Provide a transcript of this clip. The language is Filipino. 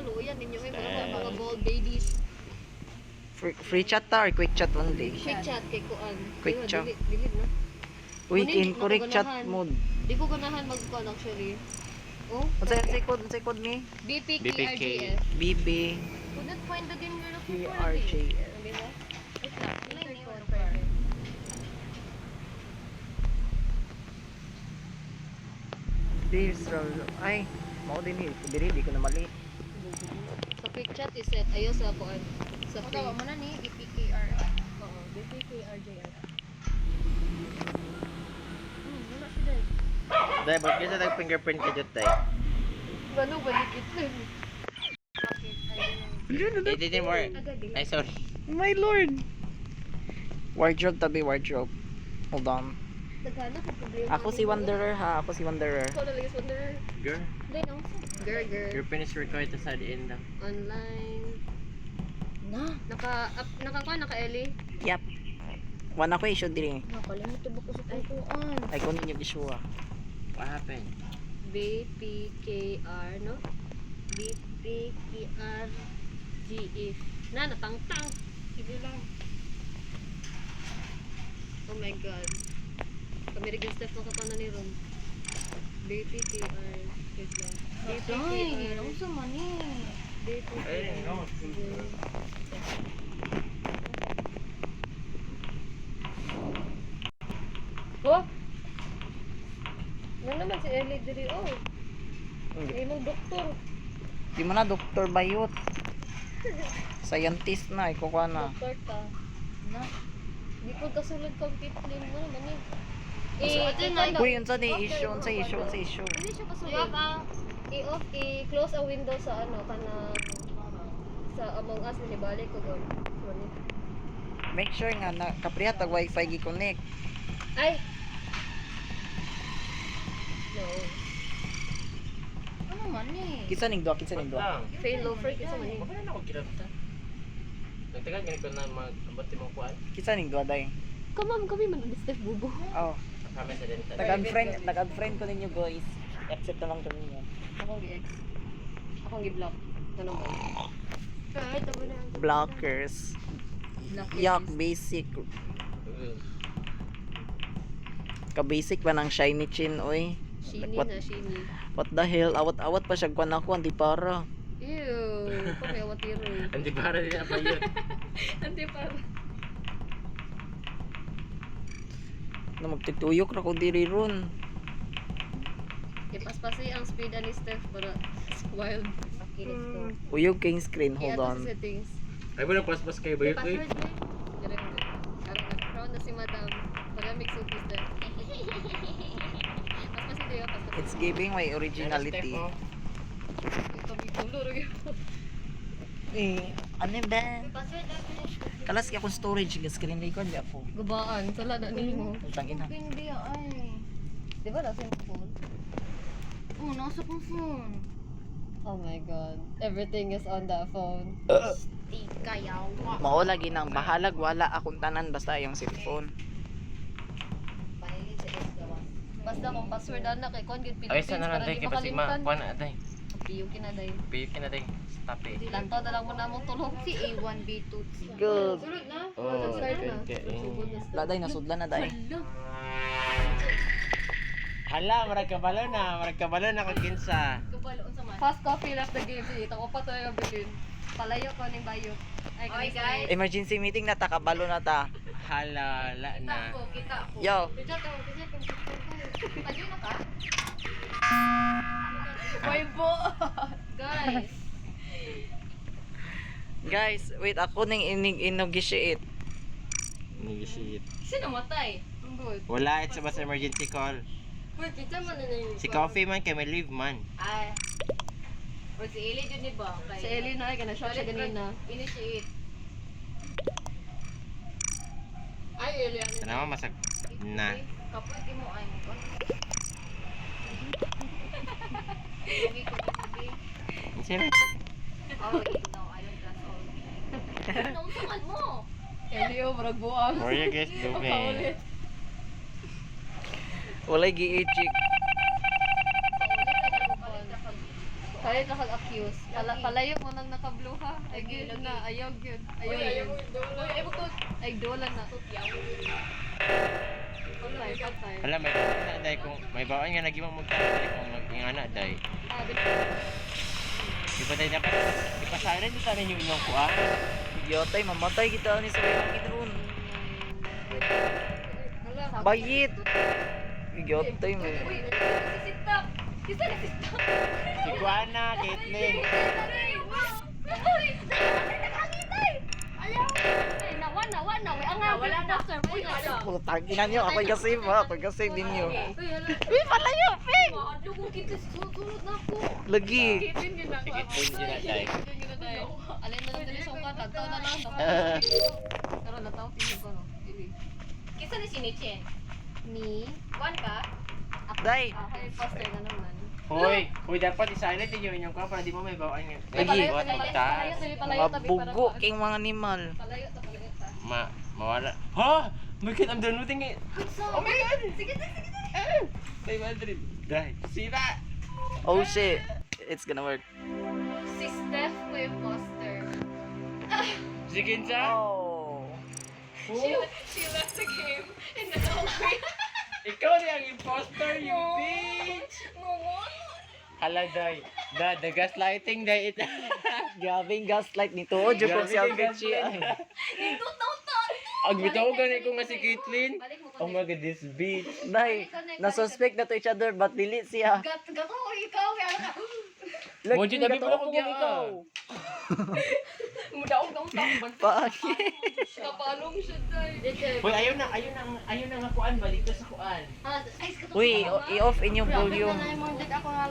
luyan ninyo ay mga gold babies. Free chat ta or quick chat only? Quick chat kay kuan. Quick chat. Delete no. Uy, Kunin, incorrect chat nakaganahan. mode. Di ko ganahan mag-kuan actually. Oh, Unsay code ni? BPKRGF. BB Could not find the game you're looking for. KRJF. Di ba? Wait lang. Search for This roll. Ay, mao din ni. Diri di ko na mali. Sa quick chat is set. Ayo sa kuan. Sa free. Tawa mo na ni BPKR. Oo, BPKRJF. Wala siya dahil. Dahil, ba't kasi nag-fingerprint ka dyan, tayo? Ano balikit lang. They didn't work. Ay, sorry. My lord. Wardrobe tabi wardrobe. Hold on. Naghanap ko problema. Ako si Wanderer ha. Ako si Wanderer. Ako nalagay sa Wanderer. Girl, Then also. Girl. your pin is required to side in daw. Online. Na. Naka-Eli. Yep. Wana ko issue diri. Nakalimot ba ko sa tutuan? Ay kunin niyo giswa. What happened? BPKR, no? BPKRGF. Natangtang. Sige lang. Oh my god. Kami rin yung step na kapana ni Ron. BPKR. Wait lang. Ay, BPKR. ang sama ni. BPKR. Oh! Ano naman si Ellie diri, oh. Imong doktor. Di mo na Dr. Bayot. Scientist na iko ka na. Doktor ta. Na. Di ko kasulod complete name mo naman eh. Uy, unsa ni issue? Unsa issue? Unsa issue? Hindi siya kasulod. I-off, i-close ang window sa ano, kana sa Among Us ni balik ko gon. Make sure nga na kapriya tag wifi gi-connect. Ay. No. Ano man ni? Kinsa ning duha? Kinsa ning duha? Fail loafer kasi man eh. Bakit na ako kinabta? Nagtagal ganit ko na mag-abot mong kuhan. Kinsa ning duha day? Kamam kami man ni Steph Bubo. Oh, Kami sa dental. nag-unfriend ko ninyo guys. Accept na lang kami niyo. Akong gi-ex. Akong gi-block. Ano ba? Kahit abo na. Blockers. Yak basic. Ka-basic ba ng shiny chin oy? Shini What? na, shini. What the hell? Awat-awat pa siya kwan ako, hindi para. Ew. Kami awatiro. Hindi para din pa yun. Hindi pa. Na magtituyok ra ko diri ron. Ipaspasi ang speed ni Steph para wild. Okay, let's go. Uyog king screen, hold I-add on. sa settings. Ay, wala paspas kayo ba yun? Password na. Direct mo. Parang nag-crown na si madam. Pagamig sa Steph. Paspasi tayo, paspasi. It's giving my originality. Kami tulog. Ano ba? Kalas ka akong storage, screen record di ako. Gubaan. Sala na nimo. Utang ina. Hindi ay. Di ba nasa yung phone? Oh, nasa kong phone. Oh my god. Everything is on that phone. Di kaya wa. Mao lagi nang bahalag wala akong tanan basta yung cellphone. Basta kung password na kay Kon gid Ay, Philippines sana para lang tayo di kay Pasigma. makalimutan. Kuhan na tayo. Piyo kinaday. Payot ka na tayo. Stop it. Lantaw na lang mo na mong tulog. Si A1B2. Good. Sulod na. Oh, Start na. okay. Sugod na start. Laday nasudlan na day. Hala, marag kabalo na kaginsa. Fast coffee left the game. Sige, tako pa tayo bilin. Palayo ko ning bayo. Ay, Okay, guys. Emergency meeting na ta, kabalo na ta. Hala, la na. Kita ko. Yo, Pagyo na ka? Boy po. Guys. guys, wait ako ning inogishit. Nag-shit. Sino matay? Ang good. Wala, it's about emergency call. Wait, kita man na yung... Si Coffee man, kay may leave man. Ay. O si Eli dyan ni ba? Si Ellie na, ay, na-shock siya ganina. Initiate. Ay, Ellie, ano? Sana naman masag... Na. Kapag mo ay mo ba? Hindi ko hindi. Sino? Oh, no, I don't trust all. Anong sungan mo? Ellie, oh, marag buang. What are you guys doing? Paulit. Walay gi-ejik. Hi Bayan ka kag-accuse. Palayo mo nang naka-blue ha. Ay, Lagi, yun lagi. na. Ayaw yun. Uy, Ayaw ayaw yun. mo doon. Uy, ayaw mo to. Ay, dolan na. Patay, patay. Alam, may bawaan na, day. Kung may bawaan nga, naging magkakali kung mag-ingana, day. Ah, Di ba, day, dapat ipasarin mo sa rin yung inyong kuha. Yatay, mamatay kita ni sa langit ron. Hala, Bayit. Yatay mo. Uy, nagsisit-up. Kisa nagsisit-up. Si Kuana, Caitlyn. Wala na. Uy, wala. Putang ina niyo, ako'y kasave ha. Ako'y kasave ninyo. Uy, hala. Uy, palayo, Ping! Mahadlo kong kita. Sunod na ako. Lagi. Kitin yun na. Si Caitlyn yun na, day. Kitin yun na tayo. Alin na lang din sa uka. Tagtaw na lang. Pero nataw, pinig ko no. Ibi. Kisa ni Sinichen. Ni. One ka? Day. Ako yung poster na naman. Hoy, dapat isilent yung inyong kuha para di mo may bawaan nga. Lagi. Palayo, Buhat palayo, magtaas. palayo, palayo, palayo, Mga tabi, bugo para- king mga animal. Palayo, palayo, ta. Mawala. Ha? My God, I'm done looting it. Oh my God! Sige na, sige na. 500. Dahil. Sira! Oh shit. It's gonna work. Si Steph ko yung poster. Sige siya. Oh. She left the game in the hallway. Ikaw na ang imposter, you bitch! Hala, day. The gaslighting, day. Grabe yung gaslight nito. Oh, joke Grabe si yung Alpechi. gaslight. Ang bitaw gani ko nga si Caitlyn. Oh my God, this bitch. Day, nasuspect na to each other, but delete siya. Gato ko ikaw. Kaya ka. Lagi, Moji, tabi mo na gatawag kung ko yan. ikaw. Mudaog daw ta. Bakit? Kapalong siya tayo. Hoy, ayaw na nga kuan, balik ka sa kuan. Ah, ice ka to. Uy, i-off inyong volume. Ako nga